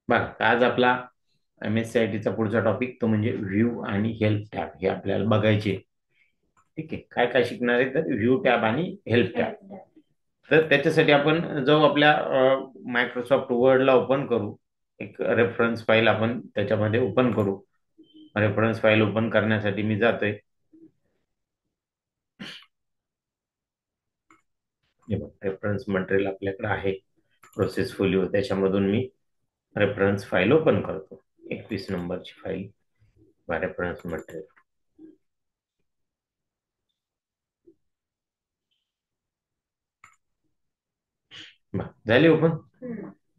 बघा आज आपला MSCIT चा पुढचा टॉपिक तो म्हणजे व्ह्यू आणि हेल्प टॅब हे आपल्याला बघायचे. ठीक आहे, काय काय शिकणार आहे तर व्ह्यू टॅब आणि हेल्प टॅब. तर त्याच्यासाठी आपण जाऊ आपल्या मायक्रोसॉफ्ट वर्डला ओपन करू. एक रेफरन्स फाईल आपण त्याच्यामध्ये ओपन करू. रेफरन्स फाईल ओपन करण्यासाठी मी जातोय. रेफरन्स मटेरियल आपल्याकडे आहे, प्रोसेस फोलिओ, त्याच्यामधून मी रेफरन्स फाईल ओपन करतो. 21 नंबरची फाईल, रेफरन्स मटेरियल. झाली ओपन.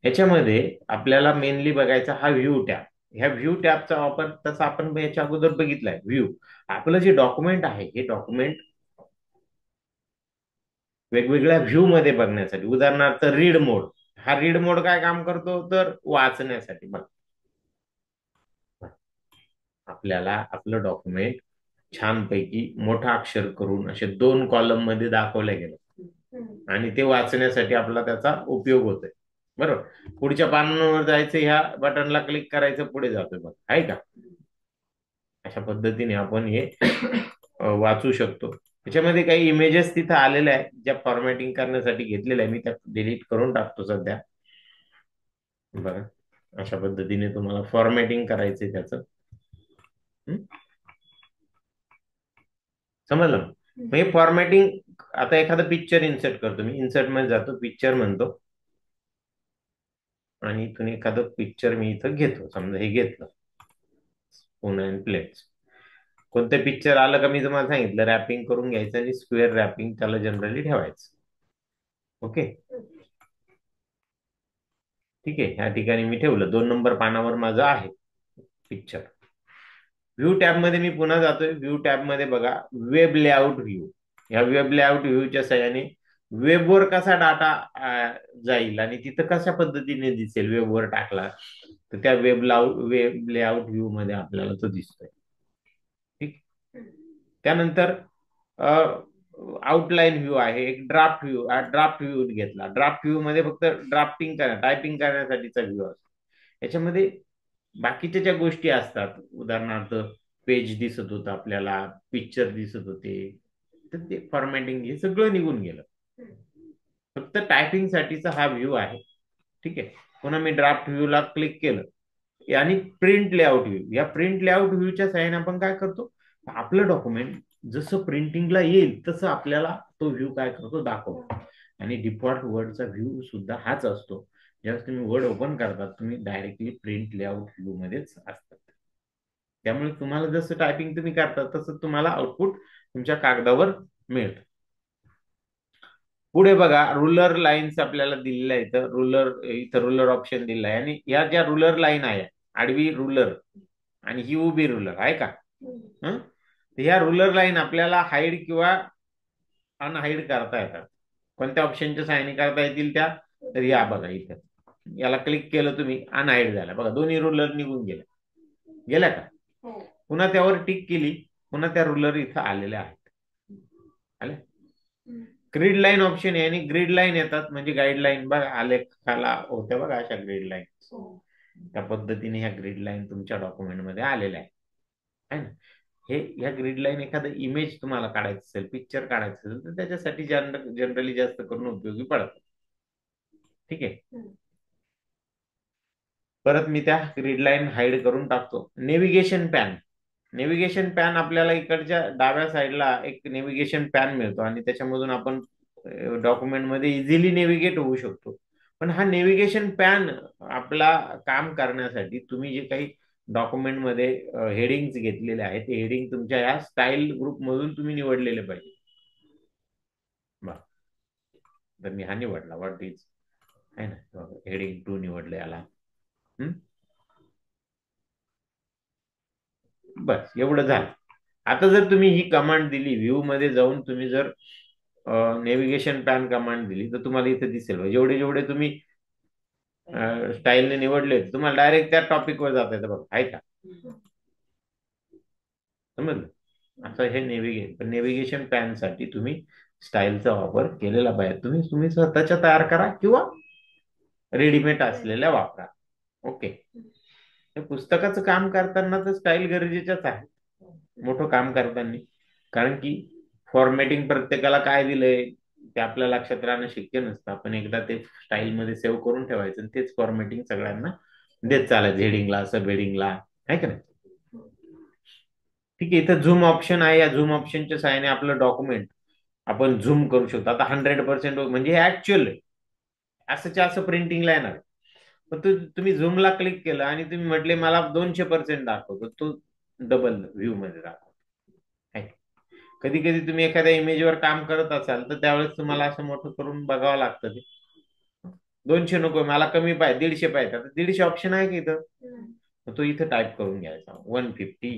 ह्याच्यामध्ये आपल्याला मेनली बघायचा हा व्ह्यू टॅब. ह्या व्ह्यू टॅबचा वापर तसा आपण याच्या अगोदर बघितलाय. व्ह्यू आपलं जे डॉक्युमेंट आहे हे डॉक्युमेंट वेगवेगळ्या व्ह्यू मध्ये बघण्यासाठी, उदाहरणार्थ रीड मोड. हा रीड मोड काय काम करतो तर वाचण्यासाठी. बघ, आपल्याला आपलं डॉक्युमेंट छानपैकी मोठा अक्षर करून असे 2 कॉलम मध्ये दाखवलं गेलं आणि ते वाचण्यासाठी आपला त्याचा उपयोग होतोय. बरोबर, पुढच्या पानावर जायचं, ह्या बटनला क्लिक करायचं, पुढे जातोय. बघ, आहे का? अशा पद्धतीने आपण हे वाचू शकतो. त्याच्यामध्ये काही इमेजेस तिथं आलेल्या आहेत ज्या फॉर्मॅटिंग करण्यासाठी घेतलेल्या आहे. मी त्या डिलीट करून टाकतो सध्या. बघा, अशा पद्धतीने तुम्हाला फॉर्मॅटिंग करायचंय त्याचं. समजलं? मग हे फॉर्मॅटिंग, आता एखादा पिक्चर इन्सर्ट करतो मी. इन्सर्ट मध्ये जातो, पिक्चर म्हणतो आणि इथून एखादं पिक्चर मी इथं घेतो. समजा हे घेतलं, स्पून अँड प्लेट्स. कोणतं पिक्चर आलं का मी तुम्हाला सांगितलं रॅपिंग करून घ्यायचं आणि स्क्वेअर रॅपिंग त्याला जनरली ठेवायचं. ओके, ठीक आहे. ह्या ठिकाणी मी ठेवलं. 2 नंबर पानावर माझं आहे पिक्चर. व्ह्यू टॅब मध्ये मी पुन्हा जातोय. व्ह्यू टॅब मध्ये बघा, वेब लेआउट व्ह्यू. या वेब लेआउट व्ह्यूच्या सहाय्याने वेबवर कसा डाटा जाईल आणि तिथं कशा पद्धतीने दिसेल वेबवर टाकला तर त्या वेब लेआउट व्ह्यू मध्ये आपल्याला तो दिसतोय. ठीक. त्यानंतर आउटलाईन व्ह्यू आहे, एक ड्राफ्ट व्ह्यू. ड्राफ्ट व्ह्यू घेतला. ड्राफ्ट व्ह्यू मध्ये फक्त ड्राफ्टिंग टायपिंग करण्यासाठीचा व्ह्यू असतो. याच्यामध्ये बाकीच्या ज्या गोष्टी असतात, उदाहरणार्थ पेज दिसत होतं आपल्याला, पिक्चर दिसत होते, तर ते फॉर्मॅटिंग हे सगळं निघून गेलं. फक्त टायपिंग साठीचा हा व्ह्यू आहे. ठीक आहे. पुन्हा मी ड्राफ्ट व्ह्यूला क्लिक केलं आणि प्रिंट लेआउट व्ह्यू. या प्रिंट लेआउट व्ह्यूच्या सहाय्याने आपण काय करतो, आपलं डॉक्युमेंट जसं प्रिंटिंगला येईल तसं आपल्याला तो व्ह्यू काय करतो, दाखवतो. आणि डिफॉल्ट वर्डचा व्ह्यू सुद्धा हाच असतो. जेव्हा तुम्ही वर्ड ओपन करतात तुम्ही डायरेक्टली प्रिंट लेआउट व्ह्यू मध्येच असतात. त्यामुळे तुम्हाला जसं टायपिंग तुम्ही करता तसं तुम्हाला आउटपुट तुमच्या कागदावर मिळतं. पुढे बघा, रुलर लाईन्स आपल्याला दिलेल्या आहेत. इथं रुलर ऑप्शन दिलेला आहे आणि या ज्या रुलर लाईन आहे, आडवी रुलर आणि ही उभी रुलर आहे का, हं? तर ह्या रुलर लाईन आपल्याला हाईड किंवा अनहाईड करता येतात. कोणत्या ऑप्शनच्या साहाय्याने करता येतील त्या, तर या बघा इथं. याला क्लिक केलं तुम्ही, अनहाईड झाला. बघा, दोन्ही रुलर निघून गेल्या का? पुन्हा त्यावर टिक केली, पुन्हा त्या रुलर इथं आलेल्या आहेत. आले. ग्रीड लाईन ऑप्शन आहे आणि ग्रीड लाईन येतात म्हणजे गाईडलाईन. बघा, आलेखाला होत्या बघा अशा ग्रीड लाईन. त्या पद्धतीने ह्या ग्रीड लाईन तुमच्या डॉक्युमेंट मध्ये आलेल्या आहे ना. हे ह्या ग्रीड लाईन, एखादं इमेज तुम्हाला काढायचं असेल, पिक्चर काढायचं असेल तर त्याच्यासाठी जनरली जास्त करून उपयोगी पडतात. ठीक आहे. परत मी त्या ग्रीड लाईन हाईड करून टाकतो. Navigation pan. नेव्हिगेशन पॅन आपल्याला इकडच्या डाव्या साईडला एक नेव्हिगेशन पॅन मिळतो आणि त्याच्यामधून आपण डॉक्युमेंट मध्ये इझिली नेव्हिगेट होऊ शकतो. पण हा नेव्हिगेशन पॅन आपला काम करण्यासाठी तुम्ही जे काही डॉक्युमेंट मध्ये हेडिंग्स घेतलेले आहेत ते हेडिंग तुमच्या या स्टाईल ग्रुप मधून तुम्ही निवडलेले पाहिजे. बरं, तर मी हा निवडला, व्हॉट इज, आहे ना, हेडिंग 2 निवडले याला. बस एवढं झालं. आता जर तुम्ही ही कमांड दिली, व्ह्यू मध्ये जाऊन तुम्ही जर नेव्हिगेशन पॅन कमांड दिली तर तुम्हाला इथे दिसेल जेवढे जेवढे तुम्ही स्टाईलने निवडले तुम्हाला डायरेक्ट त्या टॉपिक वर जाता येतं. बघा, आहे का? समजलं? आता हे नेव्हिगेशन पॅन साठी तुम्ही स्टाईलचा वापर केलेला पाहिजे. तुम्ही तुम्ही स्वतःच्या तयार करा किंवा रेडीमेड असलेल्या वापरा. ओके. हे पुस्तकाचं काम करताना तर स्टाईल गरजेच्याच आहे, मोठं काम करताना. कारण की फॉर्मॅटिंग प्रत्येकाला काय दिलंय ते आपल्या लक्षात राहणं शक्य नसतं. आपण एकदा ते स्टाईल मध्ये सेव्ह करून ठेवायचं आणि तेच फॉर्मॅटिंग सगळ्यांना देत चालायचं, हेडिंगला, सब हेडिंगला, आहे का नाही. ठीक आहे, इथं झूम ऑप्शन आहे. या झूम ऑप्शनच्या सहाय्याने आपलं डॉक्युमेंट आपण झूम करू शकतो. आता 100% म्हणजे हे ऍक्च्युअल आहे, असंच्या असं प्रिंटिंगला येणार. पण तुम्ही झूमला क्लिक केलं आणि तुम्ही म्हटले मला 200% दाखवतो, तो डबल व्ह्यू मध्ये दाखवतो. कधी कधी तुम्ही एखाद्या इमेजवर काम करत असाल तर त्यावेळेस तुम्हाला असं मोठं करून बघावं लागतं ते. 200 नको, मला कमी पाहिजे, 150 पाहिजे. आता 150 ऑप्शन आहे की इथं, तो इथं टाईप करून घ्यायचा 150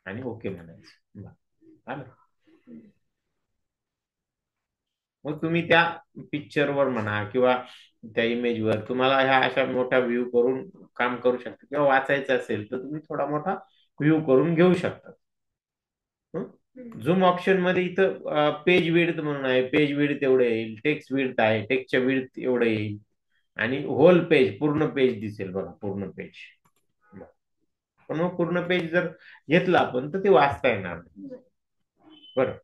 आणि ओके म्हणायचं. आलं. मग तुम्ही त्या पिक्चरवर म्हणा किंवा त्या इमेजवर तुम्हाला ह्या अशा मोठा व्ह्यू करून काम करू शकता, किंवा वाचायचं असेल तर तुम्ही थोडा मोठा व्ह्यू करून घेऊ शकता. झूम ऑप्शन मध्ये इथं पेज विड्थ म्हणून आहे, पेज विड्थ एवढं येईल, टेक्स्ट विड्थ आहे, टेक्स्टच्या विड्थ एवढं येईल, आणि होल पेज, पूर्ण पेज दिसेल बघा, पूर्ण पेज. पण मग पूर्ण पेज जर घेतलं आपण तर ते वाचता येणार नाही. बरं,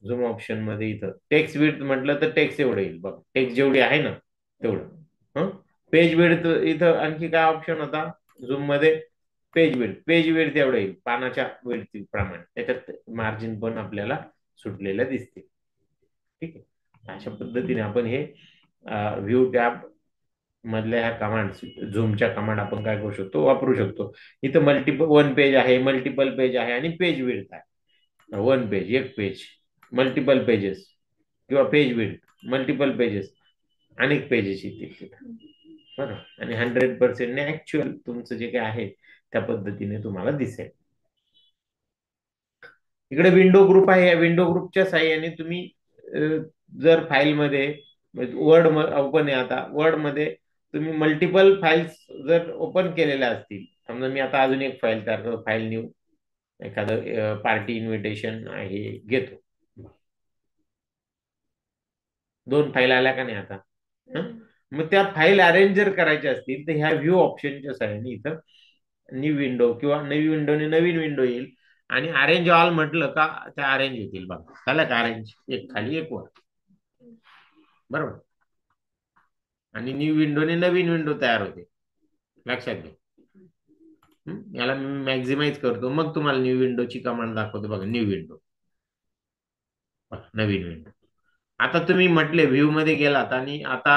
झूम ऑप्शन मध्ये इथं टेक्स्ट विड्थ म्हटलं तर टेक्स्ट एवढं येईल बघा, टेक्स्ट जेवढी आहे ना तेवढं. हं पेज विड्थ इथं आणखी काय ऑप्शन होता झूम मध्ये, पेज विड्थ, पेज विड्थ एवढं येईल, पानाच्या विड्थ प्रमाणे, त्याच्यात मार्जिन पण आपल्याला सुटलेलं दिसते. ठीक आहे, अशा पद्धतीने आपण हे व्ह्यू टॅब मधल्या ह्या कमांड, झूमच्या कमांड आपण काय करू शकतो, वापरू शकतो. इथं मल्टिपल, वन पेज आहे, मल्टिपल पेज आहे, आणि पेज विड्थ आहे. वन पेज, एक पेज, मल्टिपल पेजेस, किंवा पेज विड्थ, मल्टिपल पेजेस, अनेक पेजेस येतील. बरं, आणि 100% ऍक्च्युअल तुमचं जे काय आहे त्या पद्धतीने तुम्हाला दिसेल. इकडे विंडो ग्रुप आहे. या विंडो ग्रुपच्या साह्याने तुम्ही जर फाईलमध्ये, वर्ड ओपन आहे, आता वर्ड मध्ये तुम्ही मल्टिपल फाईल्स जर ओपन केलेल्या असतील, समजा मी आता अजून एक फाईल तयार करतो, फाईल न्यू, एखादं पार्टी इन्व्हिटेशन आहे घेतो. 2 फाईल आल्या का नाही आता. मग त्या फाईल अरेंज जर करायच्या असतील तर ह्या व्ह्यू ऑप्शनच्या साह्याने इथं न्यू विंडो किंवा नवी विंडोने नवीन विंडो येईल, आणि अरेंज ऑल म्हटलं का त्या अरेंज होतील बघा. झालं का अरेंज, एक खाली एक वर, बरोबर. आणि न्यू विंडोने नवीन विंडो तयार होते, लक्षात घ्या. याला मी मॅक्झिमाइज करतो, मग तुम्हाला न्यू विंडोची कमांड दाखवतो बघा. न्यू विंडो, नवीन विंडो. आता तुम्ही म्हटले व्ह्यू मध्ये गेलात आणि आता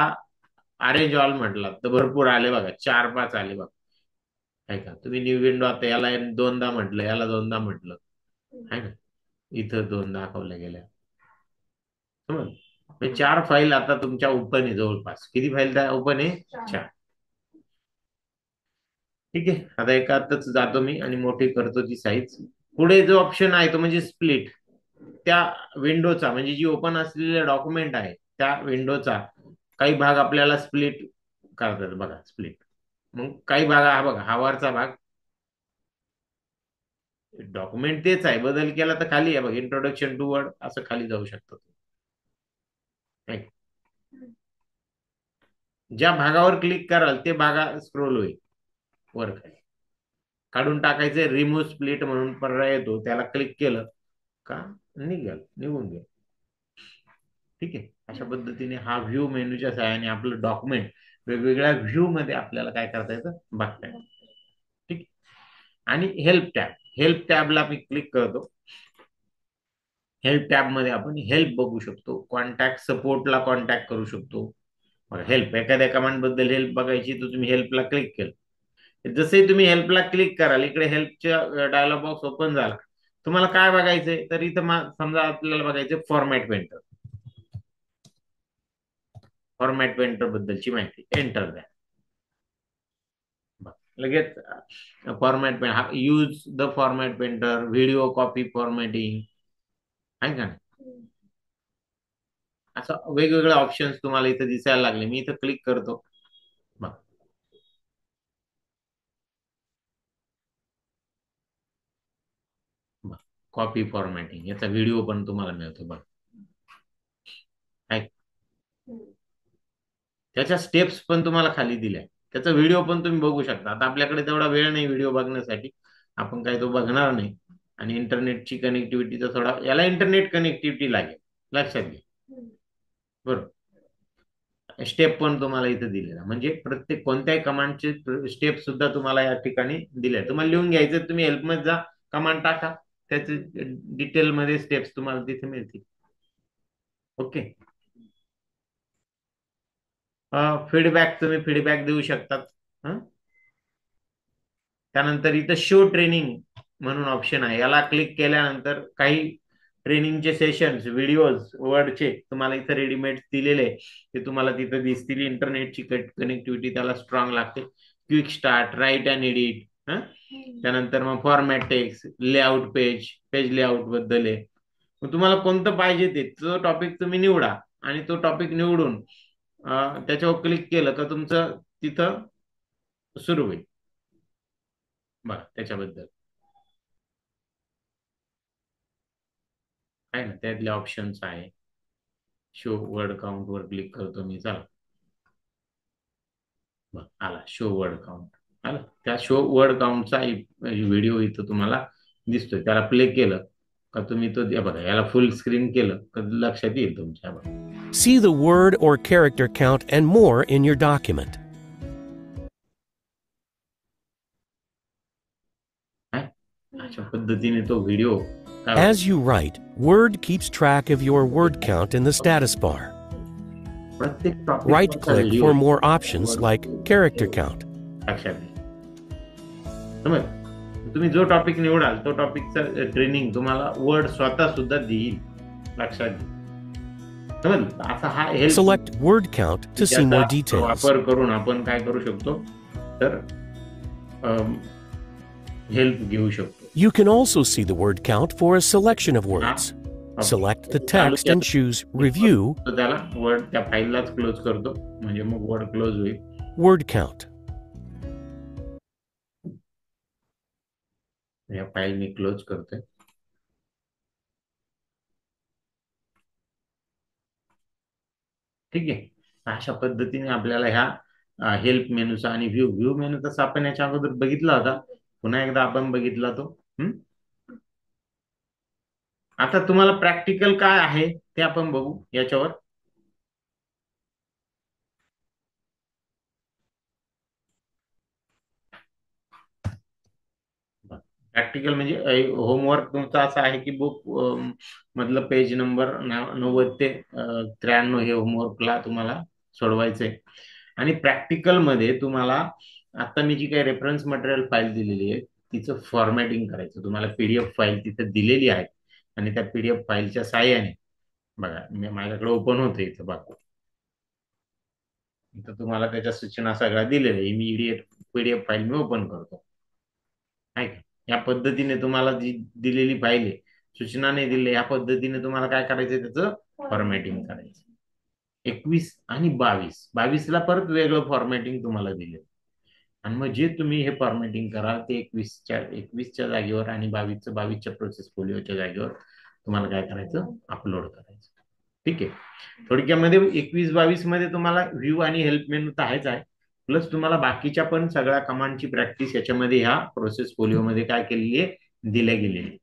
अरेंज ऑल म्हटलात तर भरपूर आले बघा, 4-5 आले बघा. आहे का, तुम्ही न्यू विंडो आता याला दोनदा म्हटलं, याला दोनदा म्हटलं, आहे ना, इथं 2 दाखवल्या गेल्या. समज, 4 फाईल आता तुमच्या ओपन आहे जवळपास. किती फाईल ओपन आहे, 4. ठीक आहे, आता एकातच जातो मी आणि मोठी करतो ती साईज. पुढे जो ऑप्शन आहे तो म्हणजे स्प्लिट. त्या विंडोचा म्हणजे जी ओपन असलेले डॉक्युमेंट आहे त्या विंडोचा काही भाग आपल्याला स्प्लिट करतात बघा, स्प्लिट. मग काही भाग, हा बघा, हा वरचा भाग, डॉक्युमेंट तेच आहे, बदल केला तर खाली आहे बघा, इंट्रोडक्शन टू वर्ड, असं खाली जाऊ शकतो. ज्या भागावर क्लिक कराल ते भागा स्क्रोल होईल वर खाली. काढून टाकायचे, रिमूव्ह स्प्लिट म्हणून पर्याय येतो, त्याला क्लिक केलं का निघून गेल. ठीक आहे, अशा पद्धतीने हा व्ह्यू मेनूच्या सहाय्याने आपलं डॉक्युमेंट वेगवेगळ्या व्ह्यू मध्ये आपल्याला काय करता येतं, बघता येतं. ठीक आहे. आणि हेल्प टॅब, हेल्प टॅबला मी क्लिक करतो. हेल्प टॅब मध्ये आपण हेल्प बघू शकतो, कॉन्टॅक्ट, सपोर्टला कॉन्टॅक्ट करू शकतो. हेल्प, एखाद्या कमांड बद्दल हेल्प बघायची तर तुम्ही हेल्पला क्लिक केलं, जसे तुम्ही हेल्पला क्लिक कराल इकडे हेल्पच्या डायलॉग बॉक्स ओपन झाला. तुम्हाला काय बघायचंय तर इथं समजा आपल्याला बघायचं फॉर्मॅट पेंटर. फॉर्मॅट पेंटर बद्दलची माहिती एंटर द्या. लगेच format painter, use the format painter, video copy formatting, आहे का नाही. असं वेगवेगळे ऑप्शन्स तुम्हाला इथं दिसायला लागले. मी इथं क्लिक करतो, कॉपी फॉर्मॅटिंग, याचा व्हिडिओ पण तुम्हाला मिळतो बघ. त्याच्या स्टेप्स पण तुम्हाला खाली दिल्या. त्याचा व्हिडिओ पण तुम्ही बघू शकता. आता आपल्याकडे तेवढा वेळ नाही व्हिडिओ बघण्यासाठी, आपण काय तो बघणार नाही. आणि इंटरनेटची कनेक्टिव्हिटीचा थोडा, याला इंटरनेट कनेक्टिव्हिटी लागेल, लक्षात घ्या. बरोबर. स्टेप पण तुम्हाला इथे दिलेला, म्हणजे प्रत्येक कोणत्याही कमांडचे स्टेप सुद्धा तुम्हाला या ठिकाणी दिले. तुम्हाला लिहून घ्यायचं, तुम्ही हेल्पमध्ये जा, कमांड टाका, त्याचे डिटेलमध्ये स्टेप्स तुम्हाला तिथे मिळतील. ओके. फीडबॅक, तुम्ही फीडबॅक देऊ शकतात. त्यानंतर इथं शो ट्रेनिंग म्हणून ऑप्शन आहे. याला क्लिक केल्यानंतर काही ट्रेनिंगचे सेशन्स, व्हिडिओज वर्डचे तुम्हाला इथं रेडीमेड दिलेले, ते तुम्हाला तिथं दिसतील. इंटरनेटची कनेक्टिव्हिटी त्याला स्ट्रॉंग लागते. Quick start, write and edit, त्यानंतर मग format text, layout, page layout बद्दल आहे. मग तुम्हाला कोणतं पाहिजे ते, तो टॉपिक तुम्ही निवडा, आणि तो टॉपिक निवडून त्याच्यावर क्लिक केलं का तुमचं तिथं सुरू होईल. बरं, त्याच्याबद्दल आहे ना, त्यातले ऑप्शन्स आहे. शो वर्ड काउंट वर क्लिक करतो मी, चला. बरं, आला शो वर्ड काउंट. आला, त्या शो वर्ड काउंटचा व्हिडिओ इथं तुम्हाला दिसतोय. त्याला प्ले केलं का तुम्ही तो, बघा, याला फुल स्क्रीन केलं का लक्षात येईल तुमच्या. बघा, See the word or character count and more in your document. अशा पद्धतीने तो video. As you write, Word keeps track of your word count in the status bar. Right-click for more options like character count. तुम्ही जो topic निवडाल तो टॉपिकचं training तुम्हाला word स्वतः सुद्धा देईल, लक्षात घ्या. असा हा Select word count to see more details. वापर करून आपण काय करू शकतो, तर हेल्प घेऊ शकतो. You can also see the word count for a selection of words. Select the text and choose Review. त्याला वर्ड, त्या फाईललाच क्लोज करतो, म्हणजे मग वर्ड क्लोज होईल. Word count. या फाईल मी क्लोज करतोय. ठीक आहे. अशा पद्धतीने आपल्याला ह्या हेल्प मेनूचा आणि व्ह्यू मेनू तसा आपण याच्या अगोदर बघितला होता, पुन्हा एकदा आपण बघितला तो. आता तुम्हाला प्रॅक्टिकल काय आहे ते आपण बघू याच्यावर. प्रॅक्टिकल म्हणजे होमवर्क तुमचा असा आहे की बुक मधलं पेज नंबर 90 ते 93 हे होमवर्कला तुम्हाला सोडवायचंय. आणि प्रॅक्टिकल मध्ये तुम्हाला आता मी जी काही रेफरन्स मटेरियल फाईल दिलेली आहे तिचं फॉर्मॅटिंग करायचं. तुम्हाला पीडीएफ फाईल तिथे दिलेली आहे, आणि त्या पीडीएफ फाईलच्या साहाय्याने, बघा, मी माझ्याकडे ओपन होते इथं, बघा, इथं तुम्हाला त्याच्या सूचना सगळ्या दिलेल्या. इमिडिएट पीडीएफ फाईल मी ओपन करतो, आहे का. या पद्धतीने तुम्हाला जी दिलेली फाईल आहे, सूचना नाही दिली, या पद्धतीने तुम्हाला काय करायचं, त्याचं फॉर्मॅटिंग करायचं. 21 आणि 22ला परत वेगळं फॉर्मॅटिंग तुम्हाला दिले, आणि मग जे तुम्ही हे फॉर्मॅटिंग करा ते 21च्या जागेवर आणि 22च्या प्रोसेस फोलिओच्या जागेवर तुम्हाला काय करायचं, अपलोड करायचं. ठीक आहे. थोडक्यामध्ये 21-22 मध्ये तुम्हाला व्ह्यू आणि हेल्प मेनू तर आहेच आहे, प्लस तुम्हाला बाकीच्या पण सगळ्या कमांडची प्रॅक्टिस याच्यामध्ये ह्या प्रोसेस फोलिओ मध्ये काय केलेली आहे, दिल्या गेलेली.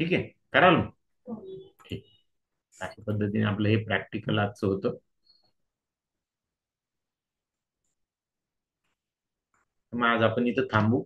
ठीक आहे, कराल. ठीक. अशा पद्धतीने आपलं हे प्रॅक्टिकल आजचं होतं. मग आज आपण इथं थांबू.